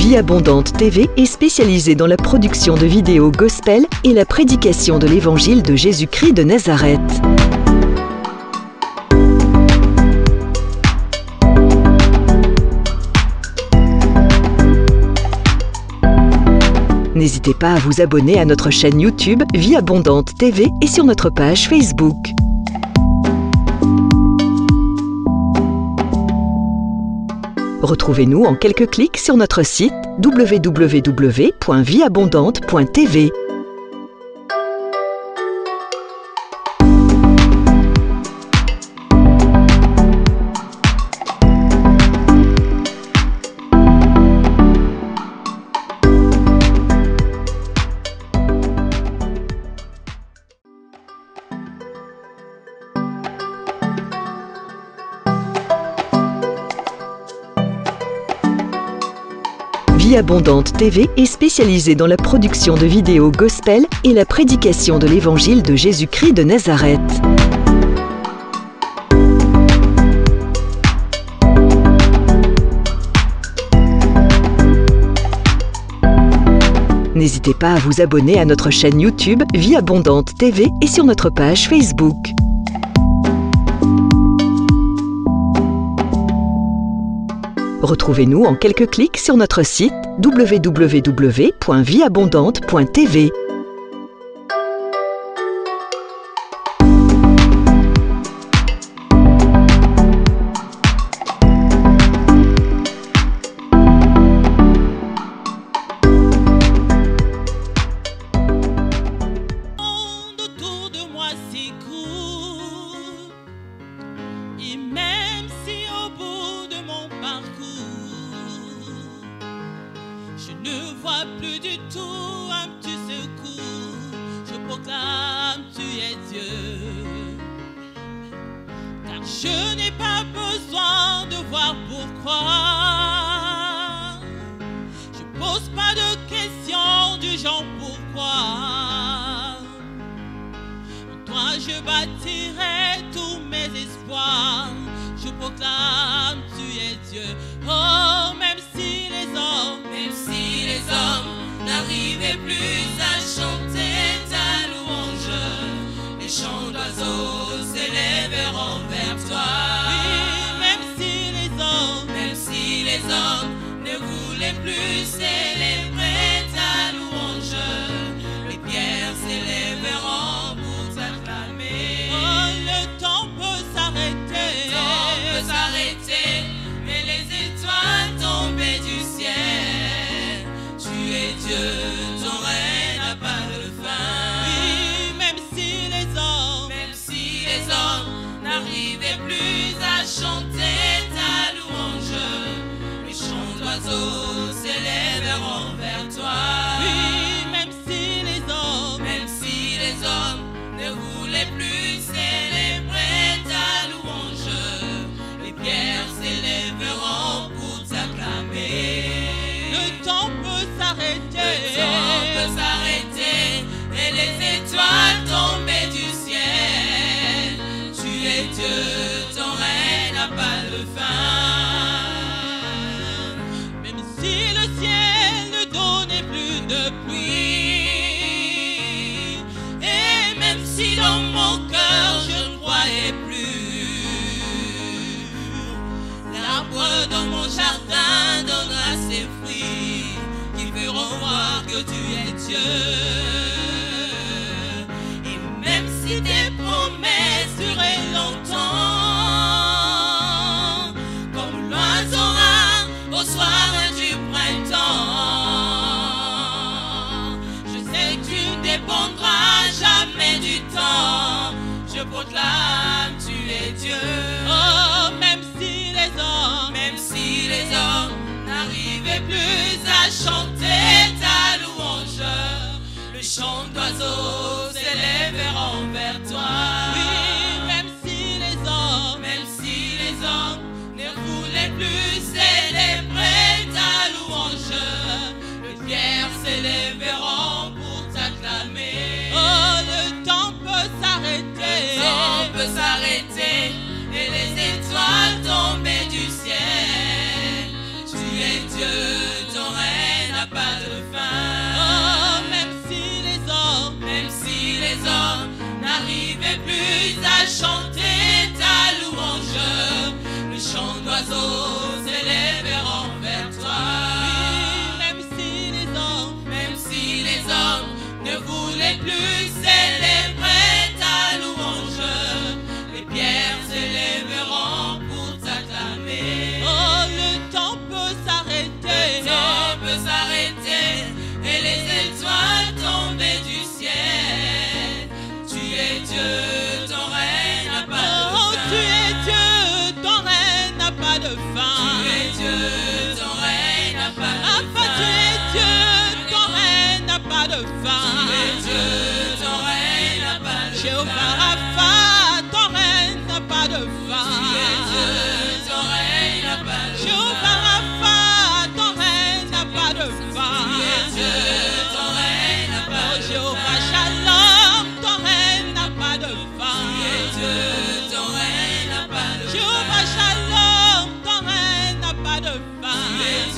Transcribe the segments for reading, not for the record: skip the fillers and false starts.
Vie Abondante TV est spécialisée dans la production de vidéos gospel et la prédication de l'évangile de Jésus-Christ de Nazareth. N'hésitez pas à vous abonner à notre chaîne YouTube Vie Abondante TV et sur notre page Facebook. Retrouvez-nous en quelques clics sur notre site www.vieabondante.tv. Vie Abondante TV est spécialisée dans la production de vidéos gospel et la prédication de l'évangile de Jésus-Christ de Nazareth. N'hésitez pas à vous abonner à notre chaîne YouTube Vie Abondante TV et sur notre page Facebook. Retrouvez-nous en quelques clics sur notre site www.vieabondante.tv. Autour de moi s'écoule, et même si au bout de mon parcours je ne vois plus du tout un petit secours, je proclame tu es Dieu, car je n'ai pas besoin de voir pourquoi. Je pose pas de questions du genre pourquoi. En toi je bâtirai tous mes espoirs. Je proclame tu es Dieu. Oh, même si les hommes n'arrivaient plus à chanter ta louange, les chants d'oiseaux s'élèveront vers toi. Oui, même si les hommes ne voulaient plus célébrer ta louange, les pierres s'élèveront pour t'acclamer. Oh, le temps peut s'arrêter, mais les étoiles tombées du ciel. Tu es Dieu, ton règne n'a pas de fin. Oui, même si les hommes n'arrivaient plus à chanter ta louange, les chants d'oiseaux s'élèveront vers toi. Oui, même si les hommes ne voulaient plus célébrer ta louange, les pierres s'élèveront pour t'acclamer. Le temps peut s'arrêter, et les étoiles tombées du ciel. Tu es Dieu, ton règne n'a pas de fin. Même si le ciel ne donnait plus de pluie, et même si dans mon cœur je ne croyais plus, l'arbre dans mon jardin donnera ses fruits qui feront voir que tu es Dieu. Et même si tes promesses duraient longtemps, comme l'oiseau rare au soir du printemps, je sais que tu ne dépendras jamais du temps. Je proclame tu es Dieu. Oh, même si les hommes n'arrivaient plus à chanter ta louange, le chant d'oiseaux s'élèveront vers toi. Oui, même si les hommes ne voulaient plus célébrer ta louange, les pierres s'élèveront pour t'acclamer. Oh, le temps peut s'arrêter, et les étoiles tombées du ciel. Tu es Dieu, ton règne Jéhovah Rapha, ton règne n'a pas de fin. Ton règne n'a pas de fin. Jéhovah Rapha, ton règne n'a pas de fin. Ton règne n'a pas de fin. Jéhovah Shalom, ton règne n'a pas de fin. Ton règne n'a pas de fin. Jéhovah Shalom, ton règne n'a pas de fin. Ton règne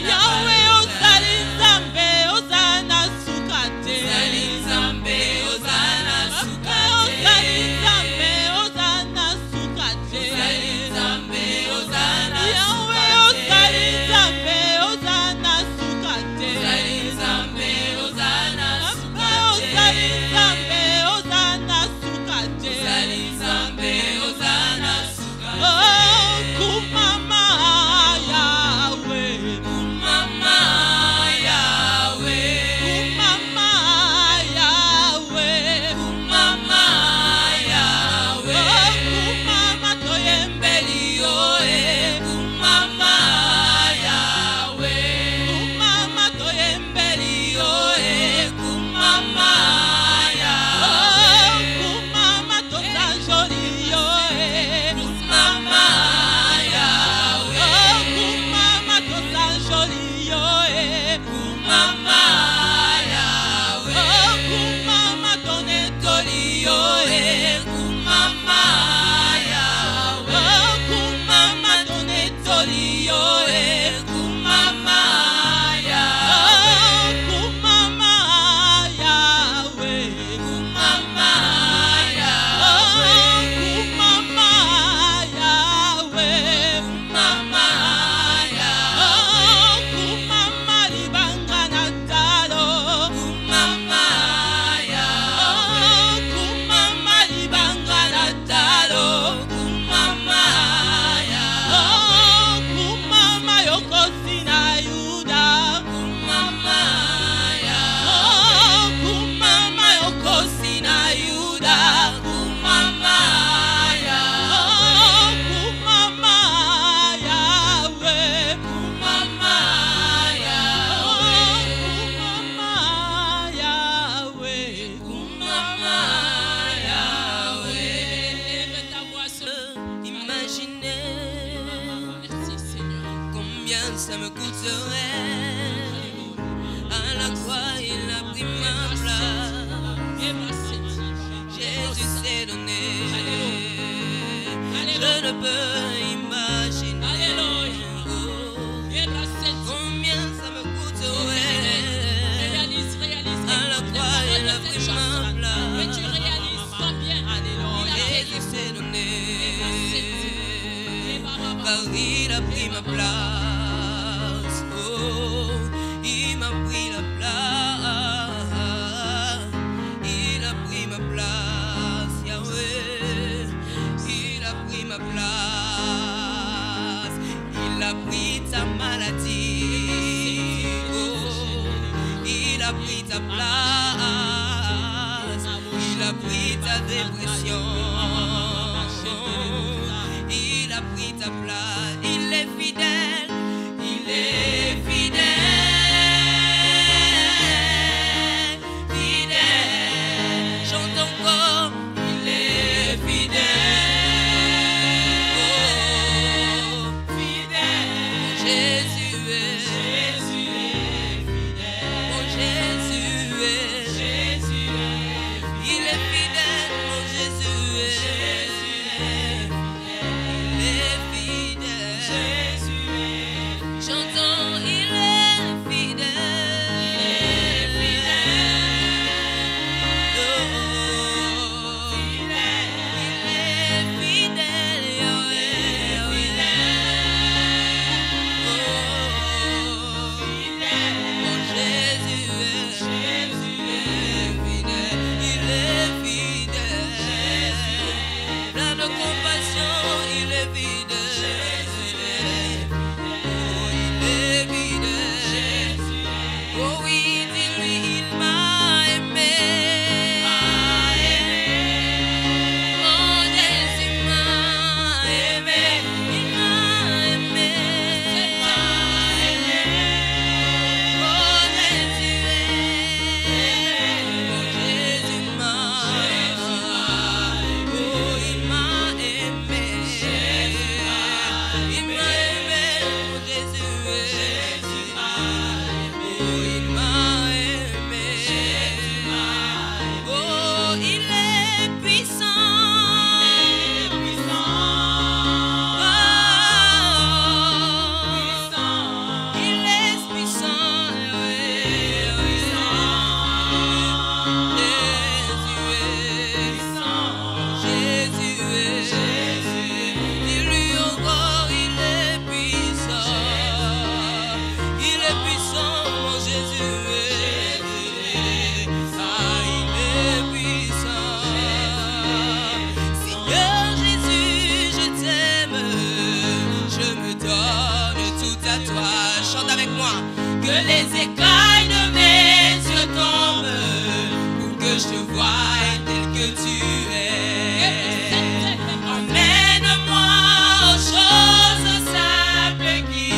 n'a pas de fin. Yahweh Ozali Nzambe, Ozana Sukate. Ozali Nzambe, Ozana Sukate. Ozali Nzambe, Ozana Sukate. Ozali Nzambe, Ozana Sukate. Yahweh Ozali Nzambe, Ozana Sukate. Ozali Nzambe, Ozana Sukate. Ozali Nzambe, Ozana Sukate. Ozali Nzambe, Ozana Sukate. Oh, Kumama Yahweh, Kumama Yahweh, Kumama Yahweh, Kumama Yahweh. Oh, Kumama toyembeli oe, Kumama Yahweh, Kumama toyembeli oe, Kumama Yahweh. Oh, Kumama tosanjoli oe, Kumama Yahweh. Oh, Kumama tosanjoli oe, Kumama Yahweh. Oh, Kumama tonetoli oe, Kumama Yahweh. Oh, Kumama tonetoli oe, Kumama Yahweh. Oh, Kumama Yahweh, Kumama Yahweh. Oh, Kumama Yahweh, Kumama Yahweh. Oh, Kumama libanga na talo, Kumama Yahweh. Oh, Kumama libanga na talo, Kumama Yahweh. Oh, Kumama yokosi na Yuda, Kumama Yahweh. Oh, Kumama yokosi na Yuda, Kumama Yahweh. Oh, Kumama Yahweh, Kumama Yahweh. Oh, Kumama Yahweh, Kumama Yahweh. Lève ta voix sur Imaginez Merci Seigneur. combien ça me coûterait. À la croix, il a pris ma place. Jésus s'est donné. Je ne peux imaginer combien ça me coûterait. À la croix, il a pris ma place. Jésus s'est donné. Car il a pris ma place. Oh, il m'a pris la place. Il a pris ma place, Yahweh. Il a pris ma place. Il a pris ta maladie. Oh, il a pris ta place. Il a pris ta dépression. Il a pris ta place. Il est fidèle. Il est fidèle. Fidèle. Chante encore. Il est fidèle. Oh, fidèle. Jésus est. Jésus est fidèle. Oh, Jésus est. Jésus est. Il est fidèle. Oh, Jésus est. Jésus est. Il est fidèle. crois tel que tu es. Emmène-moi aux choses simples qui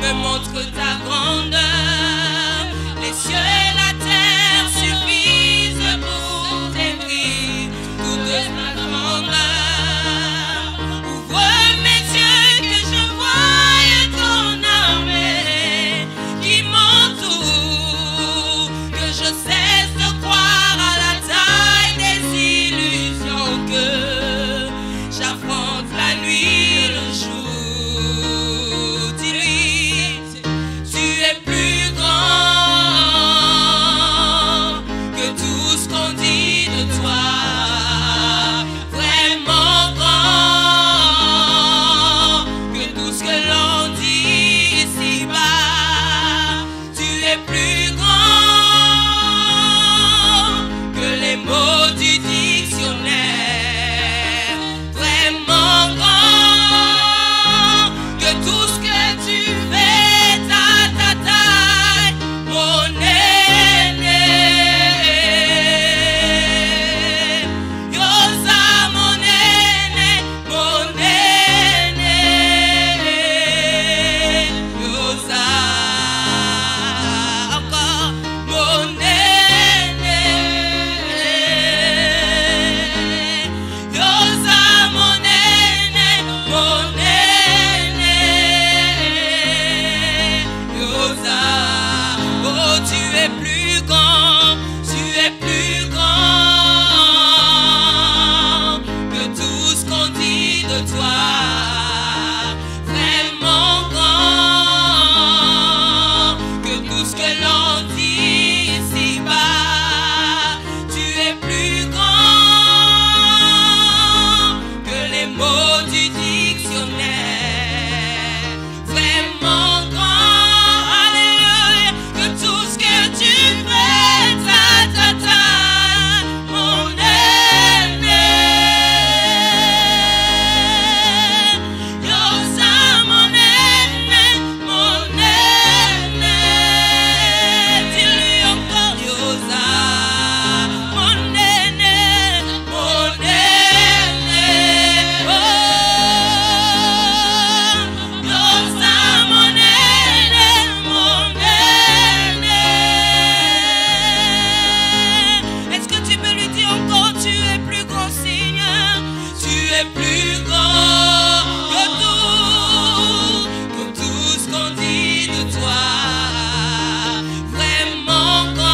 me montrent ta grandeur. Les cieux et la terre suffisent pour décrire toute ta grandeur. Ouvre mes yeux que je voie ton armée qui m'entoure, que je cesse de croire à la taille des illusions, que j'affronte la nuit, le jour. Dis-lui, tu es plus grand que tout ce qu'on dit de toi. Vraiment grand que tout ce que l'on dit ici-bas. Tu es plus grand que les mots du dictionnaire. Vraiment grand que tout ce que tu fais, ta taille, mon aîné. Yosa, mon aîné, mon aîné. Yosa, encore mon aîné. Yosa, mon aîné, mon aîné. Yosa, oh tu es plus grand, tu es plus grand que tout ce qu'on dit de toi. Vraiment grand que tout ce que l'on dit ici-bas. Tu es plus grand que les mots du dictionnaire. Vraiment grand, alléluia, que tout ce que tu fais, ta, mon aîné. Yosa, mon aîné, mon aîné. Dis-lui encore, Yosa, mon aîné, mon aîné. Oh, Yosa, mon aîné, mon aîné. Est-ce que tu peux lui dire encore, tu es plus grand, Seigneur? Tu es plus grand que tout ce qu'on dit de toi. Vraiment grand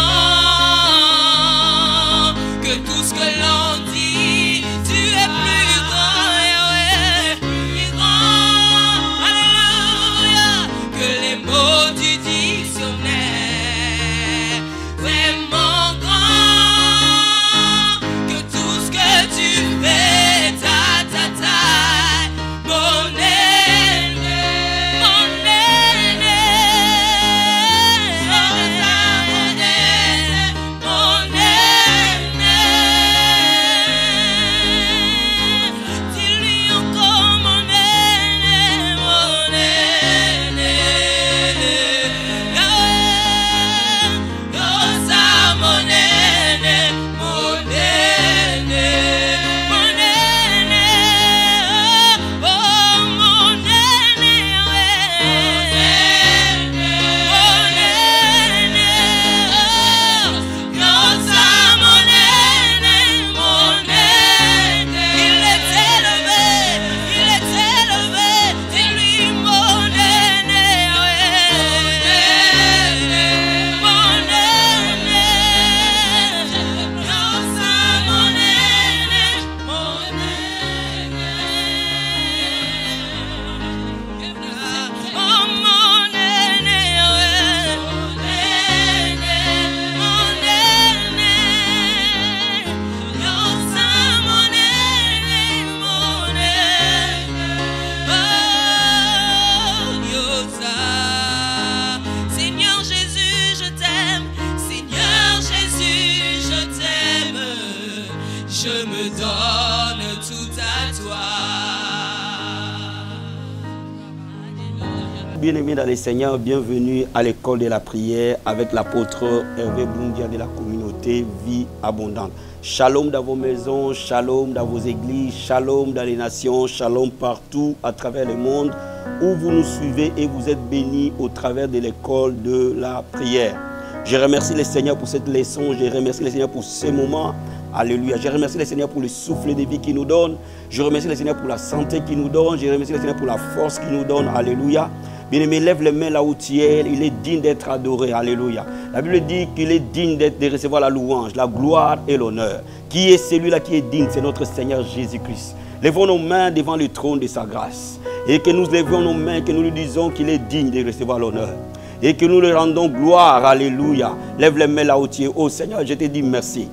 que tout ce que l'on dit. Tu es plus grand, Yahweh, plus grand, alléluia, que les mots du dictionnaire. Vraiment grand que tout ce que tu fais, ta taille, mon aîné, mon aîné. Mon aîné. Dis-lui encore, mon aîné, mon aîné. Yosa, mon aîné, mon aîné. Mon aîné, oh mon aîné, mon aîné. Yosa, mon aîné, mon aîné. Il est élevé, dis-lui mon aîné, mon aîné. Yosa, mon aîné, mon aîné. Oh mon aîné, mon aîné, mon aîné. Yosa, mon aîné, mon aîné. Oh Yosa, Seigneur Jésus, je t'aime. Seigneur Jésus, je t'aime. Je me donne tout à toi. bien-aimés dans les Seigneurs, bienvenue à l'école de la prière avec l'apôtre Hervé Boundia de la communauté Vie Abondante. Shalom dans vos maisons, shalom dans vos églises, shalom dans les nations, shalom partout à travers le monde où vous nous suivez et vous êtes bénis au travers de l'école de la prière. Je remercie le Seigneur pour cette leçon, je remercie le Seigneur pour ce moment. Alléluia. Je remercie le Seigneur pour le souffle de vie qu'il nous donne. Je remercie le Seigneur pour la santé qu'il nous donne. Je remercie le Seigneur pour la force qu'il nous donne. Alléluia. Bien-aimé, lève les mains là où tu es. Il est digne d'être adoré. Alléluia. La Bible dit qu'il est digne de recevoir la louange, la gloire et l'honneur. Qui est celui-là qui est digne? C'est notre Seigneur Jésus-Christ. Lèvons nos mains devant le trône de sa grâce. Et que nous lèvions nos mains, que nous lui disons qu'il est digne de recevoir l'honneur. Et que nous lui rendons gloire. Alléluia. Lève les mains là où tu es. Oh Seigneur, je te dis merci.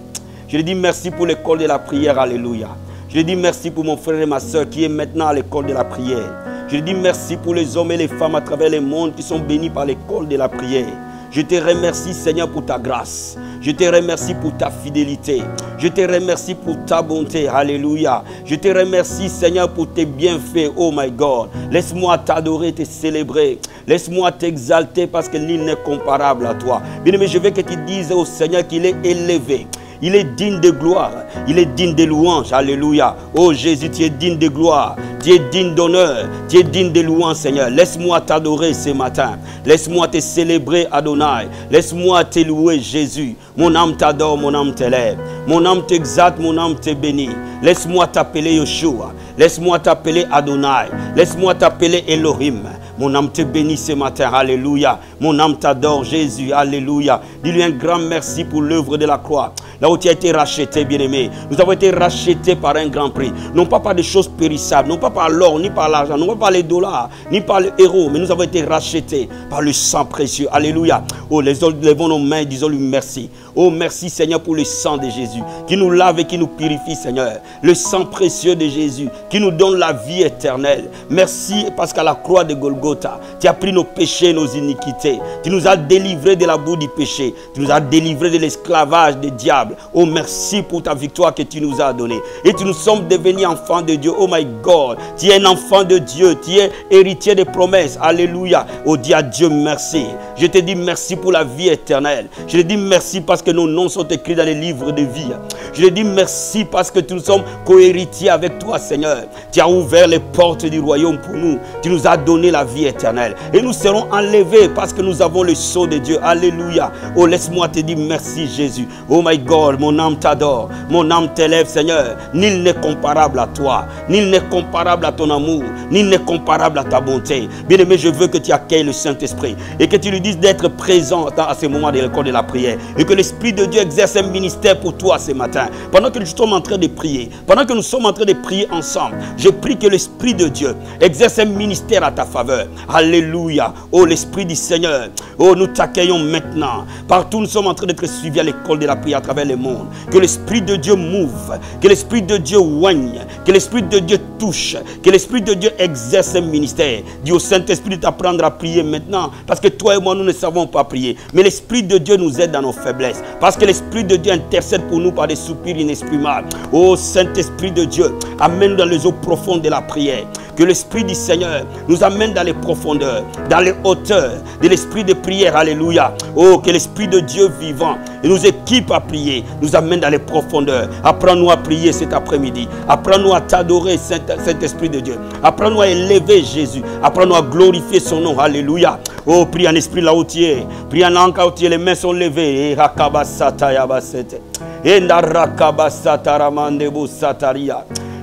Je lui dis merci pour l'école de la prière, alléluia. Je lui dis merci pour mon frère et ma soeur qui est maintenant à l'école de la prière. Je lui dis merci pour les hommes et les femmes à travers le monde qui sont bénis par l'école de la prière. Je te remercie Seigneur pour ta grâce. Je te remercie pour ta fidélité. Je te remercie pour ta bonté, alléluia. Je te remercie Seigneur pour tes bienfaits, oh my God. Laisse-moi t'adorer, te célébrer. Laisse-moi t'exalter parce que nul n'est comparable à toi. Bien-aimé, je veux que tu dises au Seigneur qu'il est élevé. Il est digne de gloire, il est digne de louange, alléluia. Oh Jésus, tu es digne de gloire, tu es digne d'honneur, tu es digne de louange, Seigneur. Laisse-moi t'adorer ce matin, laisse-moi te célébrer, Adonai. Laisse-moi te louer, Jésus. Mon âme t'adore, mon âme t'élève, mon âme t'exalte, mon âme te bénit. Laisse-moi t'appeler Yeshua, laisse-moi t'appeler Adonai, laisse-moi t'appeler Elohim. Mon âme te bénit ce matin, alléluia. Mon âme t'adore, Jésus, alléluia. Dis-lui un grand merci pour l'œuvre de la croix. Là où tu as été racheté, bien-aimé. Nous avons été rachetés par un grand prix. Non pas par des choses périssables, non pas par l'or, ni par l'argent, non pas par les dollars, ni par les héros, mais nous avons été rachetés par le sang précieux. Alléluia. Oh, levons nos mains et disons-lui merci. Oh, merci Seigneur pour le sang de Jésus qui nous lave et qui nous purifie, Seigneur. Le sang précieux de Jésus qui nous donne la vie éternelle. Merci parce qu'à la croix de Golgotha, tu as pris nos péchés, nos iniquités. Tu nous as délivrés de la boue du péché. Tu nous as délivrés de l'esclavage des diables. Oh, merci pour ta victoire que tu nous as donnée. Et tu nous sommes devenus enfants de Dieu. Oh my God, tu es un enfant de Dieu. Tu es héritier des promesses. Alléluia. Oh, dis à Dieu merci. Je te dis merci pour la vie éternelle. Je te dis merci parce que nos noms sont écrits dans les livres de vie. Je te dis merci parce que nous sommes co-héritiers avec toi, Seigneur. Tu as ouvert les portes du royaume pour nous. Tu nous as donné la vie éternelle. Et nous serons enlevés parce que nous avons le sceau de Dieu. Alléluia. Oh, laisse-moi te dire merci, Jésus. Oh my God, mon âme t'adore. Mon âme t'élève, Seigneur. Nul n'est comparable à toi. Nul n'est comparable à ton amour. Nul n'est comparable à ta bonté. Bien-aimé, je veux que tu accueilles le Saint-Esprit et que tu lui dises d'être présent à ce moment de l'école de la prière. Et que l'Esprit de Dieu exerce un ministère pour toi ce matin. Pendant que nous sommes en train de prier, pendant que nous sommes en train de prier ensemble, je prie que l'Esprit de Dieu exerce un ministère à ta faveur. Alléluia. Oh, l'Esprit du Seigneur. Oh, nous t'accueillons maintenant. Partout, nous sommes en train d'être suivis à l'école de la prière à travers le monde. Que l'Esprit de Dieu mouve. Que l'Esprit de Dieu oigne. Que l'Esprit de Dieu touche. Que l'Esprit de Dieu exerce un ministère. Dis au Saint-Esprit de t'apprendre à prier maintenant. Parce que toi et moi, nous ne savons pas prier. Mais l'Esprit de Dieu nous aide dans nos faiblesses. Parce que l'Esprit de Dieu intercède pour nous par des soupirs inexprimables. Oh, Saint-Esprit de Dieu, amène-nous dans les eaux profondes de la prière. Que l'Esprit du Seigneur nous amène dans les profondeurs, dans les hauteurs de l'esprit de prière. Alléluia. Oh, que l'Esprit de Dieu vivant nous équipe à prier, nous amène dans les profondeurs. Apprends-nous à prier cet après-midi. Apprends-nous à t'adorer, Saint-Esprit de Dieu. Apprends-nous à élever Jésus. Apprends-nous à glorifier son nom. Alléluia. Oh, prie en esprit là où tu es. Prie en langue là où tu es. Les mains sont levées.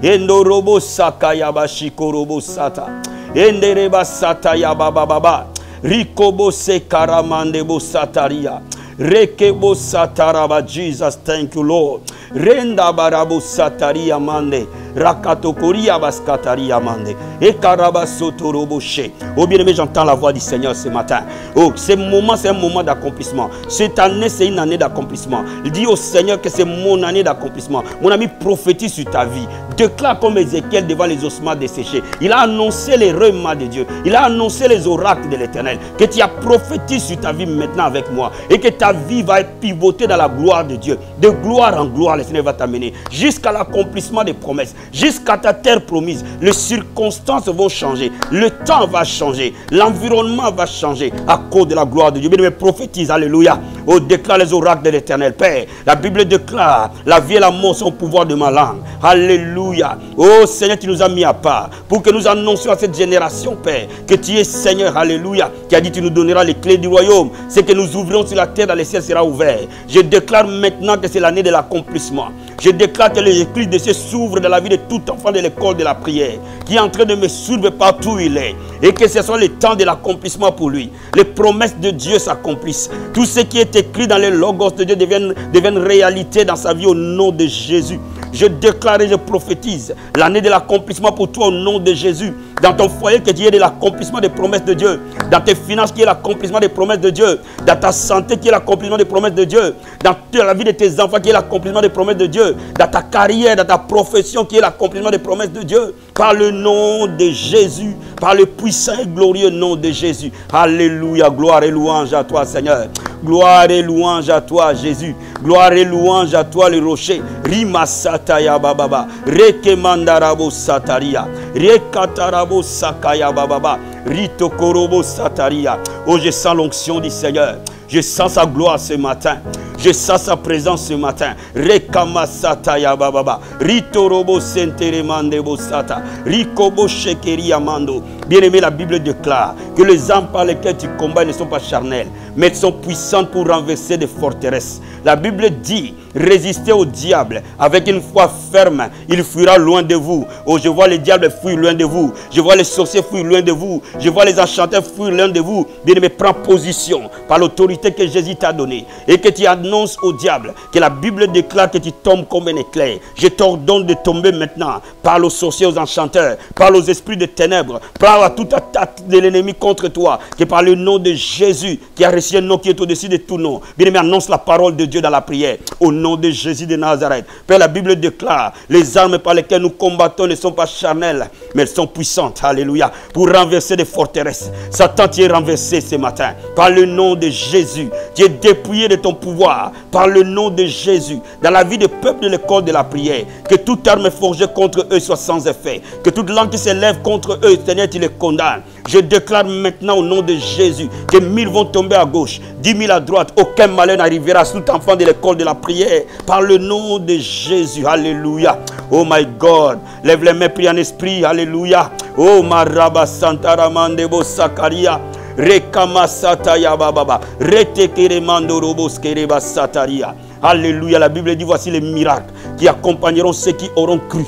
Endorobo sakaya bashikorobo sata. Endereba sata ya baba baba. Rikobo sekaramande bo sataria. Rekebo sataraba. Jesus, thank you, Lord. Renda barabo sataria mande. Rakatokoria baskataria mande. Ekaraba sotoroboshe. Oh bien-aimé, j'entends la voix du Seigneur ce matin. Oh, ce moment, c'est un moment d'accomplissement. Cette année, c'est une année d'accomplissement. Il dit au Seigneur que c'est mon année d'accomplissement. Mon ami, prophétise sur ta vie. déclare comme Ézéchiel devant les ossements desséchés. Il a annoncé les remats de Dieu. Il a annoncé les oracles de l'Éternel. Que tu as prophétisé sur ta vie maintenant avec moi. Et que ta vie va être pivotée dans la gloire de Dieu. De gloire en gloire, le Seigneur va t'amener. Jusqu'à l'accomplissement des promesses. Jusqu'à ta terre promise. Les circonstances vont changer. Le temps va changer. L'environnement va changer. À cause de la gloire de Dieu. Bien, prophétise, alléluia. Oh, déclare les oracles de l'Éternel. Père, la Bible déclare la vie et la mort sont au pouvoir de ma langue. Alléluia. Oh Seigneur, tu nous as mis à part pour que nous annoncions à cette génération, Père, que tu es Seigneur. Alléluia. Qui a dit tu nous donneras les clés du royaume. C'est que nous ouvrons sur la terre, dans les ciels sera ouvert. Je déclare maintenant que c'est l'année de l'accomplissement. Je déclare que les écluses de Dieu s'ouvrent dans la vie de tout enfant de l'école de la prière, qui est en train de me suivre partout où il est. Et que ce soit le temps de l'accomplissement pour lui. Les promesses de Dieu s'accomplissent. Tout ce qui est écrit dans les logos de Dieu deviennent réalité dans sa vie au nom de Jésus. Je déclare et je prophétise l'année de l'accomplissement pour toi au nom de Jésus. Dans ton foyer, que tu aies de l'accomplissement des promesses de Dieu. Dans tes finances, qu'il y ait l'accomplissement des promesses de Dieu. Dans ta santé, qu'il y ait l'accomplissement des promesses de Dieu. Dans la vie de tes enfants, qu'il y ait l'accomplissement des promesses de Dieu. Dans ta carrière, dans ta profession, qu'il y ait l'accomplissement des promesses de Dieu. Par le nom de Jésus, par le puissant et glorieux nom de Jésus. Alléluia, gloire et louange à toi, Seigneur. Gloire et louange à toi, Jésus. Gloire et louange à toi, le rocher. Rima sataya bababa. Reke mandarabo sataria. Rekatarabo sakaya bababa. Rito korobo sataria. Oh, je sens l'onction du Seigneur. Je sens sa gloire ce matin. Je sens sa présence ce matin. Rekama sataya bababa. Rito robo sentere mandebo sata. Rikobo shekeri amando. Bien-aimé, la Bible déclare que les armes par lesquelles tu combats ne sont pas charnelles, mais elles sont puissantes pour renverser des forteresses. La Bible dit, résistez au diable avec une foi ferme, il fuira loin de vous. Oh, je vois les diables fuir loin de vous. Je vois les sorciers fuir loin de vous. Je vois les enchanteurs fuir loin de vous. Bien-aimé, prends position par l'autorité que Jésus t'a donnée et que tu annonces au diable que la Bible déclare que tu tombes comme un éclair. Je t'ordonne de tomber maintenant. Parle aux sorciers, aux enchanteurs, parle aux esprits de ténèbres, parle à toute attaque de l'ennemi contre toi, que par le nom de Jésus, qui a reçu un nom qui est au-dessus de tout nom, bien-aimé, annonce la parole de Dieu dans la prière, au nom de Jésus de Nazareth. Père, la Bible déclare, les armes par lesquelles nous combattons ne sont pas charnelles, mais elles sont puissantes, alléluia, pour renverser des forteresses. Satan, tu es renversé ce matin, par le nom de Jésus, tu es dépouillé de ton pouvoir, par le nom de Jésus, dans la vie des peuples de l'école de la prière, que toute arme forgée contre eux soit sans effet, que toute langue qui s'élève contre eux, Seigneur, tu les condamnes. Je déclare maintenant au nom de Jésus que 1000 vont tomber à gauche, 10 000 à droite. Aucun malheur n'arrivera à tout enfant de l'école de la prière. Par le nom de Jésus. Alléluia. Oh my God. Lève les mains, prie en esprit. Alléluia. Oh Maraba Santaramandebo Sakaria. Rekama Sataya Bababa. Retekere Mandorobos Kereba Sataria. Alléluia. La Bible dit, voici les miracles qui accompagneront ceux qui auront cru.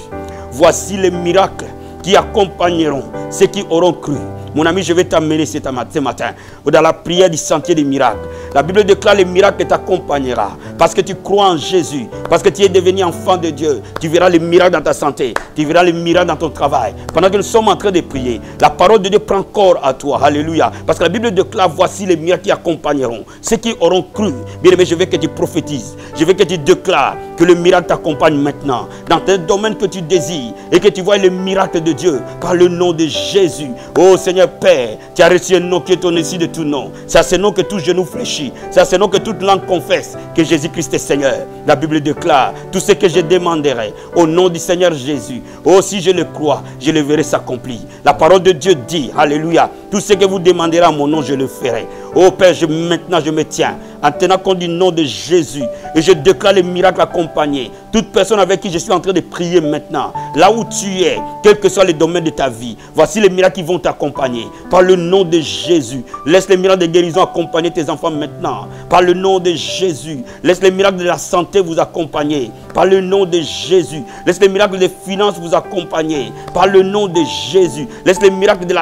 Voici les miracles qui accompagneront ceux qui auront cru. Mon ami, je vais t'amener ce matin dans la prière du sentier des miracles. La Bible déclare les miracles t'accompagnera. Parce que tu crois en Jésus. Parce que tu es devenu enfant de Dieu. Tu verras les miracles dans ta santé. Tu verras les miracles dans ton travail. Pendant que nous sommes en train de prier, la parole de Dieu prend corps à toi. Alléluia. Parce que la Bible déclare, voici les miracles qui accompagneront ceux qui auront cru. Bien aimé, je veux que tu prophétises. Je veux que tu déclares que le miracle t'accompagne maintenant. Dans tel domaine que tu désires. Et que tu vois les miracles de Dieu. Par le nom de Jésus. Oh Seigneur Père, tu as reçu un nom qui est au-dessus de tout nom. C'est à ce nom que tout genou fléchit. C'est à ce nom que toute langue confesse que Jésus-Christ est Seigneur. La Bible déclare, tout ce que je demanderai au nom du Seigneur Jésus, oh si je le crois, je le verrai s'accomplir. La parole de Dieu dit, alléluia, tout ce que vous demanderez à mon nom, je le ferai. Oh Père, maintenant je me tiens en tenant compte du nom de Jésus et je déclare les miracles accompagnés. Toute personne avec qui je suis en train de prier maintenant, là où tu es, quel que soit le domaine de ta vie, voici les miracles qui vont t'accompagner. Par le nom de Jésus, laisse les miracles de guérison accompagner tes enfants maintenant. Par le nom de Jésus, laisse les miracles de la santé vous accompagner. Par le nom de Jésus, laisse les miracles des finances vous accompagner. Par le nom de Jésus, laisse les miracles de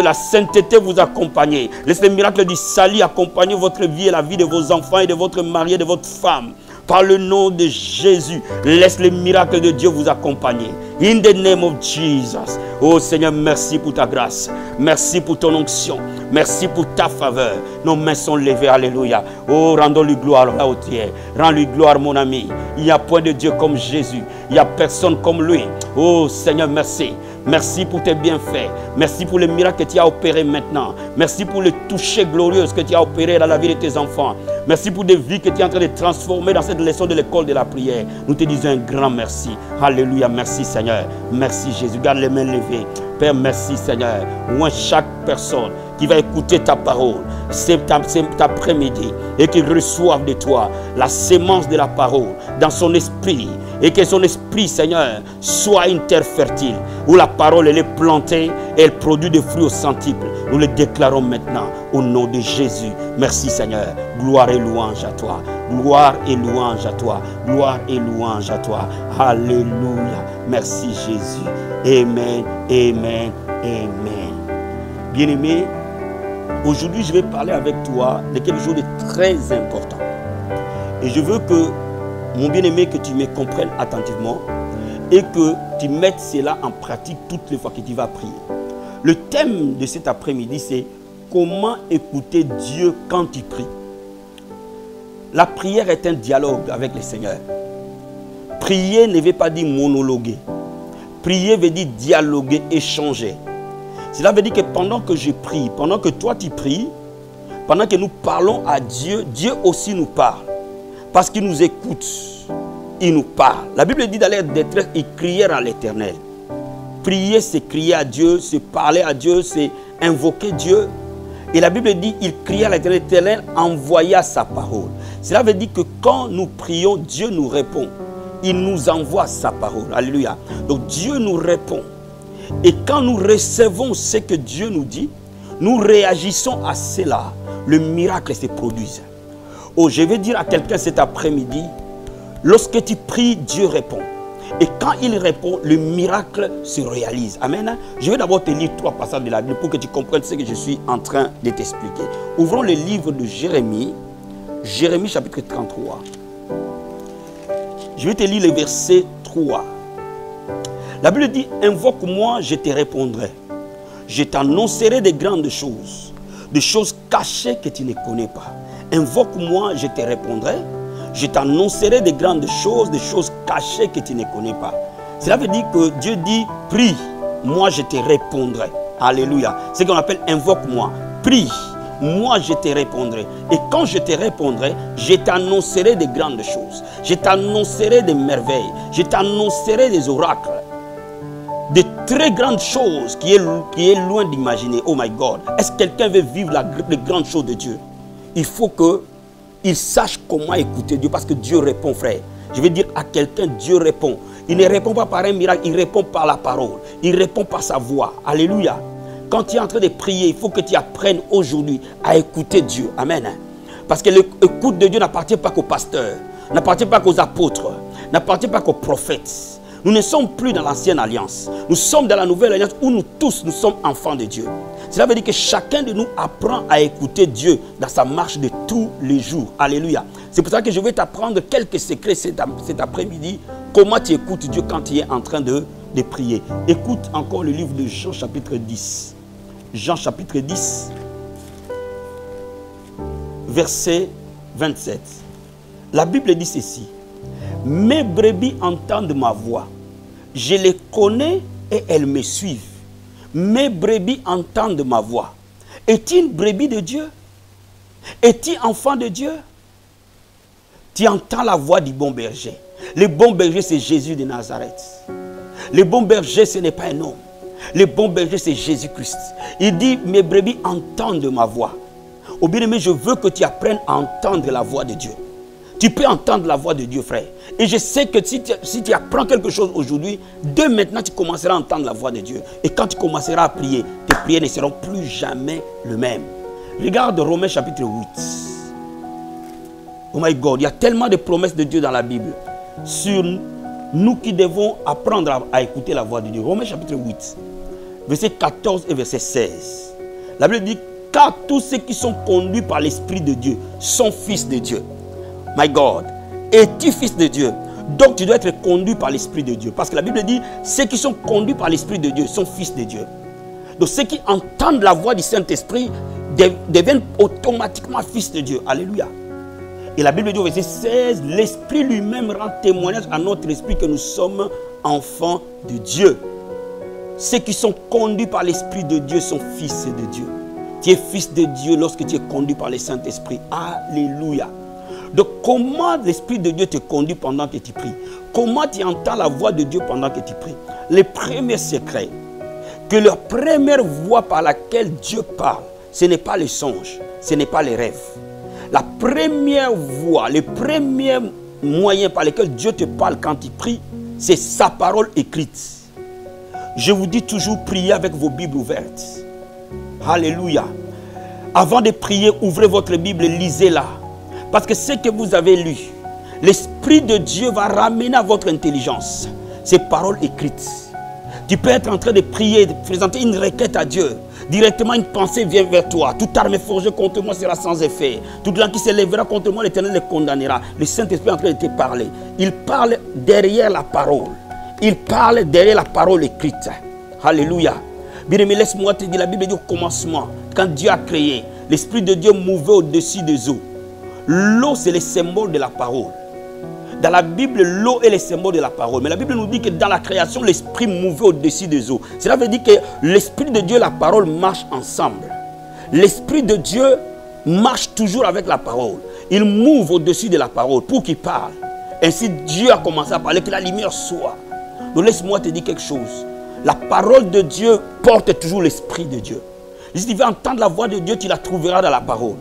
la sainteté vous accompagner. Laisse les miracles du salut accompagner votre vie et la vie de vos enfants et de votre mari et de votre femme. Par le nom de Jésus, laisse les miracles de Dieu vous accompagner. In the name of Jesus. Oh Seigneur, merci pour ta grâce. Merci pour ton onction. Merci pour ta faveur. Nos mains sont levées, alléluia. Oh, rendons-lui gloire là où tu es. Rends-lui gloire, mon ami. Il n'y a point de Dieu comme Jésus. Il n'y a personne comme lui. Oh Seigneur, merci. Merci pour tes bienfaits. Merci pour les miracles que tu as opérés maintenant. Merci pour le toucher glorieux que tu as opéré dans la vie de tes enfants. Merci pour des vies que tu es en train de transformer dans cette leçon de l'école de la prière. Nous te disons un grand merci. Alléluia, merci Seigneur. Merci Jésus. Garde les mains levées. Père, merci Seigneur. Moi, chaque personne qui va écouter ta parole cet après-midi et qui reçoive de toi la sémence de la parole dans son esprit et que son esprit, Seigneur, soit une terre fertile où la parole elle est plantée et elle produit des fruits au centuple. Nous le déclarons maintenant au nom de Jésus. Merci Seigneur. Gloire et louange à toi. Gloire et louange à toi. Gloire et louange à toi. Alléluia. Merci Jésus. Amen, amen, amen. Bien-aimé, aujourd'hui je vais parler avec toi de quelque chose de très important. Et je veux que, mon bien-aimé, que tu me comprennes attentivement et que tu mettes cela en pratique toutes les fois que tu vas prier. Le thème de cet après-midi, c'est comment écouter Dieu quand tu pries. La prière est un dialogue avec le Seigneur. Prier ne veut pas dire monologuer. Prier veut dire dialoguer, échanger. Cela veut dire que pendant que je prie, pendant que toi tu pries, pendant que nous parlons à Dieu, Dieu aussi nous parle. Parce qu'il nous écoute, il nous parle. La Bible dit d'aller détresse, ils crièrent à l'Éternel. Prier, c'est crier à Dieu, c'est parler à Dieu, c'est invoquer Dieu. Et la Bible dit, il cria à l'Éternel, l'Éternel envoya sa parole. Cela veut dire que quand nous prions, Dieu nous répond. Il nous envoie sa parole. Alléluia. Donc Dieu nous répond. Et quand nous recevons ce que Dieu nous dit, nous réagissons à cela. Le miracle se produit. Oh, je vais dire à quelqu'un cet après-midi, lorsque tu pries, Dieu répond. Et quand il répond, le miracle se réalise. Amen. Je vais d'abord te lire 3 passages de la Bible pour que tu comprennes ce que je suis en train de t'expliquer. Ouvrons le livre de Jérémie. Jérémie chapitre 33. Je vais te lire le verset 3. La Bible dit, invoque-moi, je te répondrai. Je t'annoncerai de grandes choses, des choses cachées que tu ne connais pas. Invoque-moi, je te répondrai. Je t'annoncerai de grandes choses, des choses cachées que tu ne connais pas. Cela veut dire que Dieu dit, prie, moi je te répondrai. Alléluia. C'est ce qu'on appelle invoque-moi. Prie, moi je te répondrai. Et quand je te répondrai, je t'annoncerai de grandes choses. Je t'annoncerai des merveilles. Je t'annoncerai des oracles. De très grandes choses qui est loin d'imaginer. Oh my God. Est-ce que quelqu'un veut vivre les grandes choses de Dieu? Il faut qu'il sache comment écouter Dieu, parce que Dieu répond, frère. Je vais dire à quelqu'un, Dieu répond. Il ne répond pas par un miracle, il répond par la parole. Il répond par sa voix. Alléluia. Quand tu es en train de prier, il faut que tu apprennes aujourd'hui à écouter Dieu. Amen. Parce que l'écoute de Dieu n'appartient pas qu'aux pasteurs, n'appartient pas qu'aux apôtres, n'appartient pas qu'aux prophètes. Nous ne sommes plus dans l'ancienne alliance. Nous sommes dans la nouvelle alliance où nous tous, nous sommes enfants de Dieu. Cela veut dire que chacun de nous apprend à écouter Dieu dans sa marche de tous les jours. Alléluia. C'est pour ça que je vais t'apprendre quelques secrets cet après-midi. Comment tu écoutes Dieu quand tu es en train de prier. Écoute encore le livre de Jean chapitre 10. Jean chapitre 10, verset 27. La Bible dit ceci. Mes brebis entendent ma voix. Je les connais et elles me suivent. Mes brebis entendent ma voix. Es-tu une brebis de Dieu? Es-tu enfant de Dieu? Tu entends la voix du bon berger. Le bon berger, c'est Jésus de Nazareth. Le bon berger, ce n'est pas un homme. Le bon berger, c'est Jésus-Christ. Il dit, mes brebis entendent ma voix. Au bien-aimé, je veux que tu apprennes à entendre la voix de Dieu. Tu peux entendre la voix de Dieu, frère. Et je sais que si tu apprends quelque chose aujourd'hui, dès maintenant, tu commenceras à entendre la voix de Dieu. Et quand tu commenceras à prier, tes prières ne seront plus jamais les mêmes. Regarde Romains chapitre 8. Oh my God, il y a tellement de promesses de Dieu dans la Bible. Sur nous qui devons apprendre à écouter la voix de Dieu. Romains chapitre 8, verset 14 et verset 16. La Bible dit, car tous ceux qui sont conduits par l'Esprit de Dieu sont fils de Dieu. My God, es-tu fils de Dieu? Donc tu dois être conduit par l'Esprit de Dieu. Parce que la Bible dit, ceux qui sont conduits par l'Esprit de Dieu sont fils de Dieu. Donc ceux qui entendent la voix du Saint-Esprit deviennent automatiquement fils de Dieu. Alléluia. Et la Bible dit au verset 16, l'Esprit lui-même rend témoignage à notre esprit que nous sommes enfants de Dieu. Ceux qui sont conduits par l'Esprit de Dieu sont fils de Dieu. Tu es fils de Dieu lorsque tu es conduit par le Saint-Esprit. Alléluia. Donc comment l'Esprit de Dieu te conduit pendant que tu pries? Comment tu entends la voix de Dieu pendant que tu pries? Les premiers secrets, que la première voix par laquelle Dieu parle, ce n'est pas les songes, ce n'est pas les rêves. La première voix, le premier moyen par lequel Dieu te parle quand tu pries, c'est sa parole écrite. Je vous dis toujours, priez avec vos Bibles ouvertes. Alléluia. Avant de prier, ouvrez votre Bible et lisez-la. Parce que ce que vous avez lu, l'Esprit de Dieu va ramener à votre intelligence ces paroles écrites. Tu peux être en train de prier, de présenter une requête à Dieu. Directement, une pensée vient vers toi. Toute arme forgée contre moi sera sans effet. Toute langue qui s'élèvera contre moi, l'Éternel le condamnera. Le Saint-Esprit est en train de te parler. Il parle derrière la parole. Il parle derrière la parole écrite. Alléluia. Bien-aimé, laisse-moi te dire, la Bible dit au commencement, quand Dieu a créé, l'Esprit de Dieu mouvait au-dessus des eaux. L'eau, c'est le symbole de la parole. Dans la Bible, l'eau est le symbole de la parole. Mais la Bible nous dit que dans la création, l'Esprit mouvait au-dessus des eaux. Cela veut dire que l'Esprit de Dieu et la parole marchent ensemble. L'Esprit de Dieu marche toujours avec la parole. Il mouve au-dessus de la parole pour qu'il parle. Ainsi, Dieu a commencé à parler, que la lumière soit. Donc laisse-moi te dire quelque chose. La parole de Dieu porte toujours l'Esprit de Dieu. Si tu veux entendre la voix de Dieu, tu la trouveras dans la parole.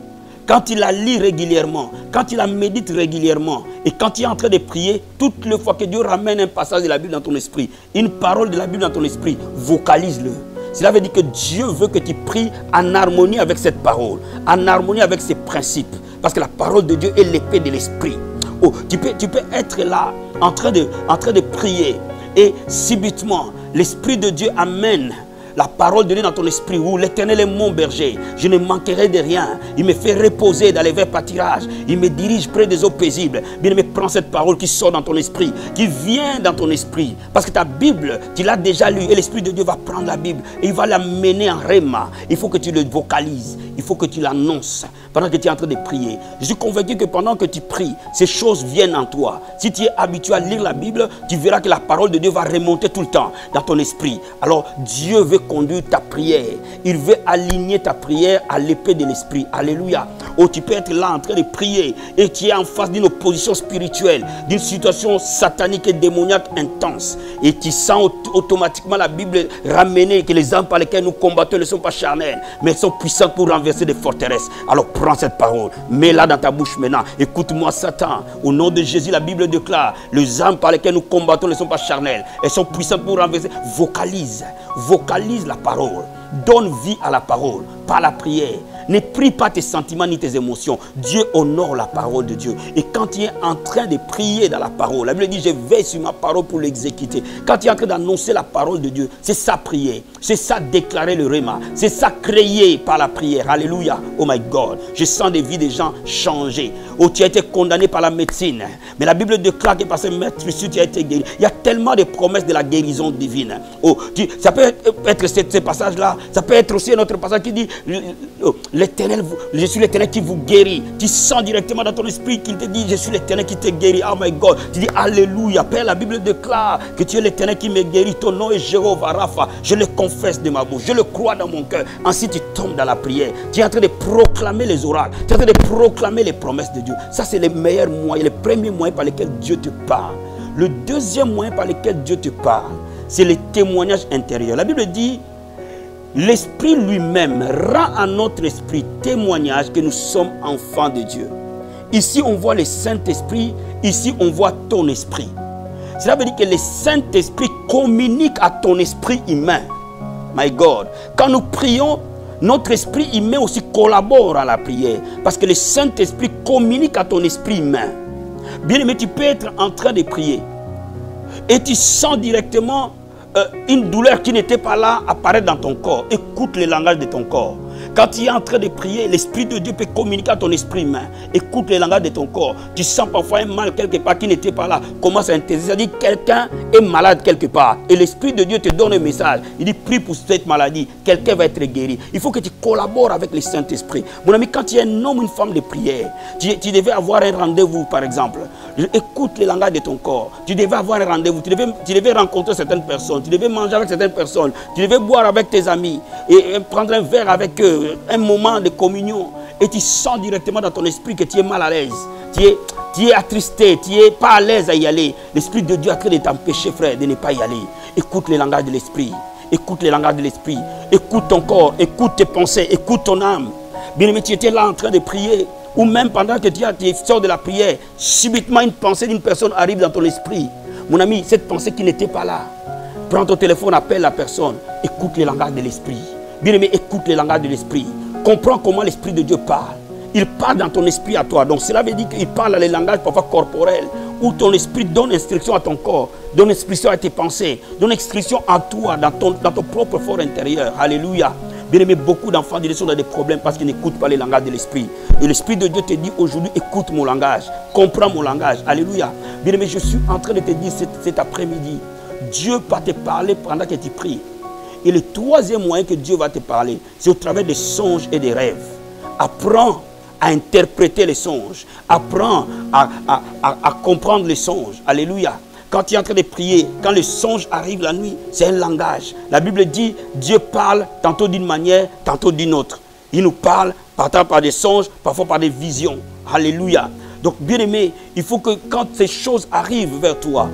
Quand tu la lis régulièrement, quand tu la médites régulièrement, et quand tu es en train de prier, toutes les fois que Dieu ramène un passage de la Bible dans ton esprit, une parole de la Bible dans ton esprit, vocalise-le. Cela veut dire que Dieu veut que tu pries en harmonie avec cette parole, en harmonie avec ses principes. Parce que la parole de Dieu est l'épée de l'esprit. Oh, tu peux être là, en train de prier, et subitement, l'Esprit de Dieu amène la parole de Dieu dans ton esprit, où l'Éternel est mon berger, je ne manquerai de rien. Il me fait reposer dans les verts pâturages, il me dirige près des eaux paisibles. Bien-aimé, prends cette parole qui sort dans ton esprit, qui vient dans ton esprit, parce que ta Bible, tu l'as déjà lue, et l'Esprit de Dieu va prendre la Bible et il va la mener en réma. Il faut que tu le vocalises, il faut que tu l'annonces pendant que tu es en train de prier. Je suis convaincu que pendant que tu pries, ces choses viennent en toi. Si tu es habitué à lire la Bible, tu verras que la parole de Dieu va remonter tout le temps dans ton esprit. Alors Dieu veut conduire ta prière. Il veut aligner ta prière à l'épée de l'esprit. Alléluia. Oh, tu peux être là en train de prier et tu es en face d'une opposition spirituelle, d'une situation satanique et démoniaque intense. Et tu sens automatiquement la Bible ramener que les armes par lesquelles nous combattons ne sont pas charnelles, mais elles sont puissantes pour renverser des forteresses. Alors prends cette parole, mets-la dans ta bouche maintenant. Écoute-moi, Satan. Au nom de Jésus, la Bible déclare, les armes par lesquelles nous combattons ne sont pas charnelles. Elles sont puissantes pour renverser. Vocalise la parole. Donne vie à la parole par la prière. Ne prie pas tes sentiments ni tes émotions. Dieu honore la parole de Dieu. Et quand tu es en train de prier dans la parole, la Bible dit, je veille sur ma parole pour l'exécuter. Quand tu es en train d'annoncer la parole de Dieu, c'est ça prier. C'est ça déclarer le réma. C'est ça créer par la prière. Alléluia. Oh my God. Je sens des vies des gens changer. Oh, tu as été condamné par la médecine. Mais la Bible déclare que par ce maître, tu as été guéri. Il y a tellement de promesses de la guérison divine. Oh, ça peut être ces passages-là. Ça peut être aussi un autre passage qui dit, l'Éternel, je suis l'Éternel qui vous guérit. Tu sens directement dans ton esprit qu'il te dit, je suis l'Éternel qui te guérit. Oh my God. Tu dis, Alléluia. Père, la Bible déclare que tu es l'Éternel qui me guérit. Ton nom est Jéhovah Rapha. Je le confesse de ma bouche. Je le crois dans mon cœur. Ensuite, tu tombes dans la prière. Tu es en train de proclamer les oracles. Tu es en train de proclamer les promesses de Dieu. Ça, c'est les meilleurs moyens, les premiers moyens par lesquels Dieu te parle. Le deuxième moyen par lequel Dieu te parle, c'est le témoignage intérieur. La Bible dit, l'Esprit lui-même rend à notre esprit témoignage que nous sommes enfants de Dieu. Ici, on voit le Saint-Esprit. Ici, on voit ton esprit. Cela veut dire que le Saint-Esprit communique à ton esprit humain. My God. Quand nous prions, notre esprit humain aussi collabore à la prière. Parce que le Saint-Esprit communique à ton esprit humain. Bien aimé, tu peux être en train de prier. Et tu sens directement une douleur qui n'était pas là apparaître dans ton corps. Écoute le langage de ton corps. Quand tu es en train de prier, l'Esprit de Dieu peut communiquer à ton esprit humain. Écoute le langage de ton corps. Tu sens parfois un mal quelque part qui n'était pas là. Commence à interroger. C'est-à-dire que quelqu'un est malade quelque part. Et l'Esprit de Dieu te donne un message. Il dit, prie pour cette maladie. Quelqu'un va être guéri. Il faut que tu collabores avec le Saint-Esprit. Mon ami, quand tu es un homme ou une femme de prière, tu devais avoir un rendez-vous, par exemple. Écoute le langage de ton corps. Tu devais avoir un rendez-vous. Tu devais rencontrer certaines personnes. Tu devais manger avec certaines personnes. Tu devais boire avec tes amis. Et prendre un verre avec eux. Un moment de communion. Et tu sens directement dans ton esprit que tu es mal à l'aise. Tu es attristé. Tu n'es pas à l'aise à y aller. L'Esprit de Dieu a train de t'empêcher, frère, de ne pas y aller. Écoute le langage de l'Esprit. Écoute le langage de l'Esprit. Écoute ton corps. Écoute tes pensées. Écoute ton âme. Bien-aimé, tu étais là en train de prier. Ou même pendant que tu sors de la prière, subitement une pensée d'une personne arrive dans ton esprit. Mon ami, cette pensée qui n'était pas là. Prends ton téléphone, appelle la personne. Écoute le langage de l'Esprit. Bien-aimé, écoute le langage de l'Esprit. Comprends comment l'Esprit de Dieu parle. Il parle dans ton esprit à toi. Donc cela veut dire qu'il parle dans les langages parfois corporels. Où ton esprit donne instruction à ton corps. Donne instruction à tes pensées. Donne instruction à toi, dans ton propre fort intérieur. Alléluia. Bien-aimé, beaucoup d'enfants de Dieu sont dans des problèmes parce qu'ils n'écoutent pas le langage de l'Esprit. Et l'Esprit de Dieu te dit aujourd'hui, écoute mon langage. Comprends mon langage. Alléluia. Bien-aimé, je suis en train de te dire cet après-midi, Dieu va te parler pendant que tu pries. Et le troisième moyen que Dieu va te parler, c'est au travers des songes et des rêves. Apprends à interpréter les songes. Apprends à comprendre les songes. Alléluia. Quand tu es en train de prier, quand le songe arrive la nuit, c'est un langage. La Bible dit, Dieu parle tantôt d'une manière, tantôt d'une autre. Il nous parle parfois par des songes, parfois par des visions. Alléluia. Donc, bien aimé, il faut que quand ces choses arrivent vers toi,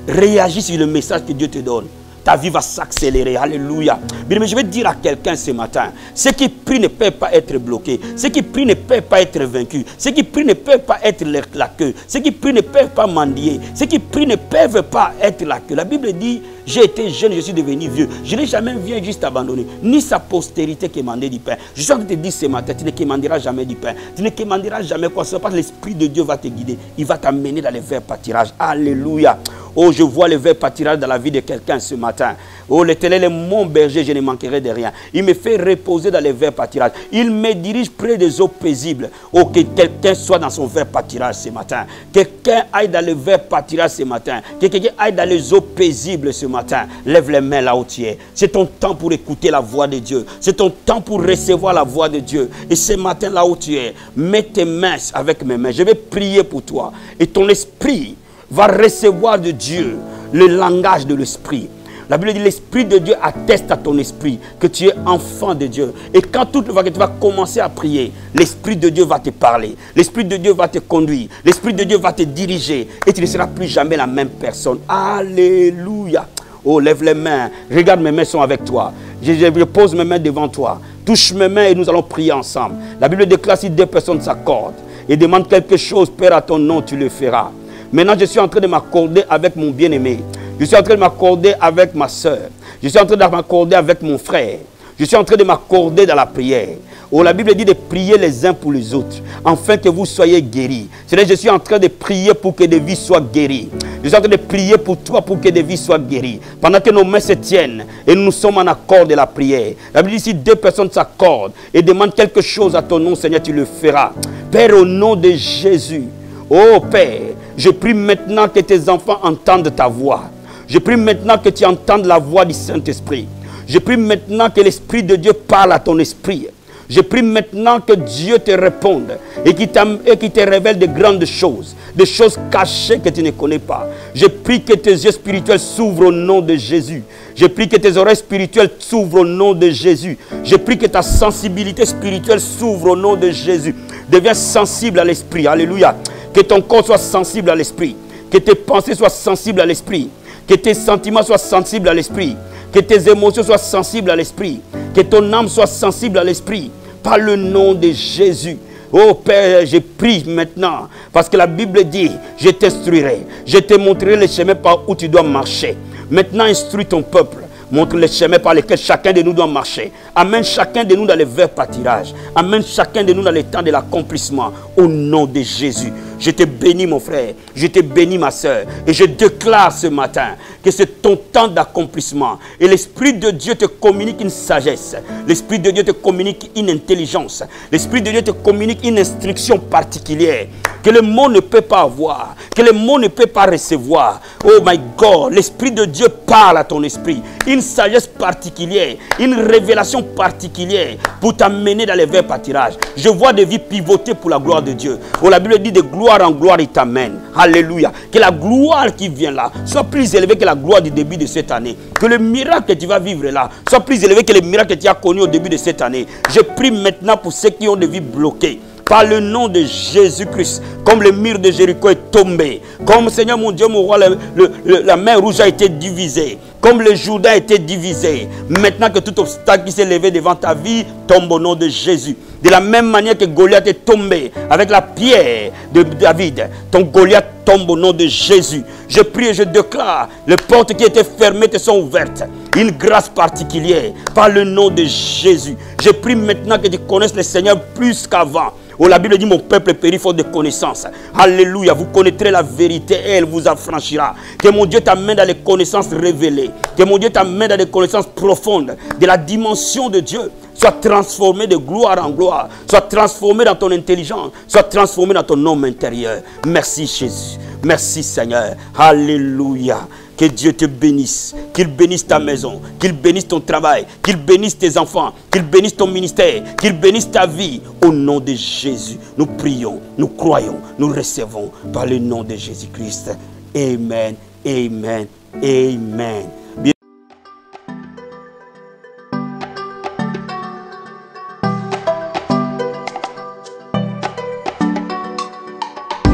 réagis sur le message que Dieu te donne. Ta vie va s'accélérer. Alléluia. Bien aimé, je vais dire à quelqu'un ce matin, ceux qui prient ne peuvent pas être bloqués. Ceux qui prient ne peuvent pas être vaincus. Ceux qui prient ne peuvent pas être la queue. Ceux qui prient ne peuvent pas mendier. Ceux qui prient ne peuvent pas être la queue. La Bible dit, j'ai été jeune, je suis devenu vieux. Je n'ai jamais vu un juste abandonné, ni sa postérité quémander du pain. Je suis en train de te dire ce matin, tu ne quémanderas jamais du pain. Tu ne quémanderas jamais quoi. C'est parce que l'Esprit de Dieu va te guider. Il va t'amener dans les verts pâtirages. Alléluia. Oh, je vois le verts pâtirages dans la vie de quelqu'un ce matin. Oh, l'Éternel est mon berger, je ne manquerai de rien. Il me fait reposer dans les verts pâtirages. Il me dirige près des eaux paisibles. Oh, que quelqu'un soit dans son vert pâtirage ce matin. Quelqu'un aille dans le vert pâtirage ce matin. Que quelqu'un aille dans les eaux paisibles ce matin. Lève les mains là où tu es. C'est ton temps pour écouter la voix de Dieu. C'est ton temps pour recevoir la voix de Dieu. Et ce matin là où tu es, mets tes mains avec mes mains. Je vais prier pour toi. Et ton esprit va recevoir de Dieu le langage de l'esprit. La Bible dit, l'Esprit de Dieu atteste à ton esprit que tu es enfant de Dieu. Et quand toute le fois que tu vas commencer à prier, l'Esprit de Dieu va te parler. L'Esprit de Dieu va te conduire. L'Esprit de Dieu va te diriger. Et tu ne seras plus jamais la même personne. Alléluia. Oh, lève les mains. Regarde, mes mains sont avec toi. Je pose mes mains devant toi. Touche mes mains et nous allons prier ensemble. La Bible déclare, si deux personnes s'accordent et demandent quelque chose, Père, à ton nom, tu le feras. Maintenant, je suis en train de m'accorder avec mon bien-aimé. Je suis en train de m'accorder avec ma soeur. Je suis en train de m'accorder avec mon frère. Je suis en train de m'accorder dans la prière. Oh, la Bible dit de prier les uns pour les autres, afin que vous soyez guéris. C'est-à-dire, je suis en train de prier pour que des vies soient guéries. Je suis en train de prier pour toi pour que des vies soient guéries. Pendant que nos mains se tiennent et nous sommes en accord de la prière. La Bible dit, si deux personnes s'accordent et demandent quelque chose à ton nom, Seigneur, tu le feras. Père, au nom de Jésus, oh Père, je prie maintenant que tes enfants entendent ta voix. Je prie maintenant que tu entendes la voix du Saint-Esprit. Je prie maintenant que l'Esprit de Dieu parle à ton esprit. Je prie maintenant que Dieu te réponde et qu'il te révèle de grandes choses, des choses cachées que tu ne connais pas. Je prie que tes yeux spirituels s'ouvrent au nom de Jésus. Je prie que tes oreilles spirituelles s'ouvrent au nom de Jésus. Je prie que ta sensibilité spirituelle s'ouvre au nom de Jésus. Deviens sensible à l'esprit. Alléluia. Que ton corps soit sensible à l'esprit. Que tes pensées soient sensibles à l'esprit. Que tes sentiments soient sensibles à l'esprit. Que tes émotions soient sensibles à l'esprit. Que ton âme soit sensible à l'esprit. Par le nom de Jésus. Oh Père, je prie maintenant. Parce que la Bible dit, je t'instruirai. Je te montrerai le chemin par où tu dois marcher. Maintenant, instruis ton peuple. Montre le chemin par lequel chacun de nous doit marcher. Amène chacun de nous dans les verts pâtirages. Amène chacun de nous dans les temps de l'accomplissement. Au nom de Jésus. Je te bénis mon frère, je te bénis ma soeur. Et je déclare ce matin que c'est ton temps d'accomplissement. Et l'Esprit de Dieu te communique une sagesse. L'Esprit de Dieu te communique une intelligence. L'Esprit de Dieu te communique une instruction particulière que le monde ne peut pas avoir, que le monde ne peut pas recevoir. Oh my God, l'Esprit de Dieu parle à ton esprit. Une sagesse particulière, une révélation particulière pour t'amener dans les verts pâtirages. Je vois des vies pivoter pour la gloire de Dieu. Oh, la Bible dit de gloire en gloire, il t'amène. Alléluia. Que la gloire qui vient là soit plus élevée que la gloire du début de cette année. Que le miracle que tu vas vivre là soit plus élevé que le miracle que tu as connu au début de cette année. Je prie maintenant pour ceux qui ont des vies bloquées. Par le nom de Jésus-Christ, comme le mur de Jéricho est tombé, comme Seigneur mon Dieu, mon roi, la mer rouge a été divisée, comme le Jourdain a été divisé, maintenant que tout obstacle qui s'est levé devant ta vie tombe au nom de Jésus. De la même manière que Goliath est tombé avec la pierre de David, ton Goliath tombe au nom de Jésus. Je prie et je déclare, les portes qui étaient fermées te sont ouvertes. Une grâce particulière par le nom de Jésus. Je prie maintenant que tu connaisses le Seigneur plus qu'avant. Oh, la Bible dit, mon peuple périt faute de connaissance. Alléluia, vous connaîtrez la vérité et elle vous affranchira. Que mon Dieu t'amène dans les connaissances révélées. Que mon Dieu t'amène dans des connaissances profondes de la dimension de Dieu. Sois transformé de gloire en gloire. Sois transformé dans ton intelligence. Sois transformé dans ton homme intérieur. Merci Jésus. Merci Seigneur. Alléluia. Que Dieu te bénisse, qu'il bénisse ta maison, qu'il bénisse ton travail, qu'il bénisse tes enfants, qu'il bénisse ton ministère, qu'il bénisse ta vie. Au nom de Jésus, nous prions, nous croyons, nous recevons par le nom de Jésus-Christ. Amen, amen, amen.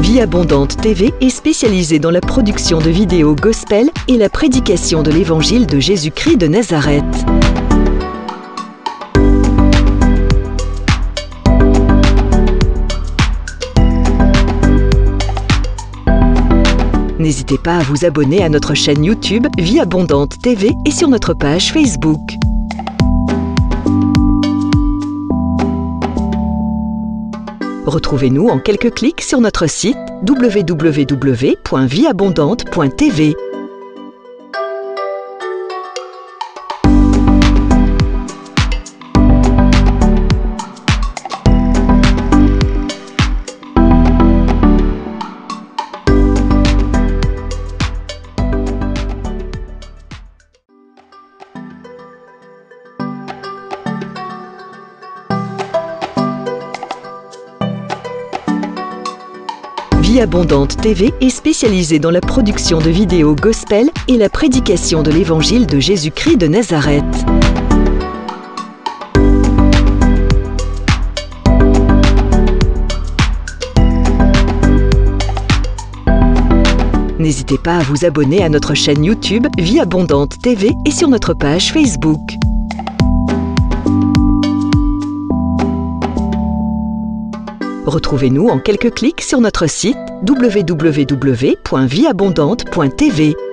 Vie Abondante TV est spécialisée dans la production de vidéos gospel et la prédication de l'évangile de Jésus-Christ de Nazareth. N'hésitez pas à vous abonner à notre chaîne YouTube Vie Abondante TV et sur notre page Facebook. Retrouvez-nous en quelques clics sur notre site www.vieabondante.tv. Vie Abondante TV est spécialisée dans la production de vidéos gospel et la prédication de l'évangile de Jésus-Christ de Nazareth. N'hésitez pas à vous abonner à notre chaîne YouTube Vie Abondante TV et sur notre page Facebook. Retrouvez-nous en quelques clics sur notre site www.vieabondante.tv.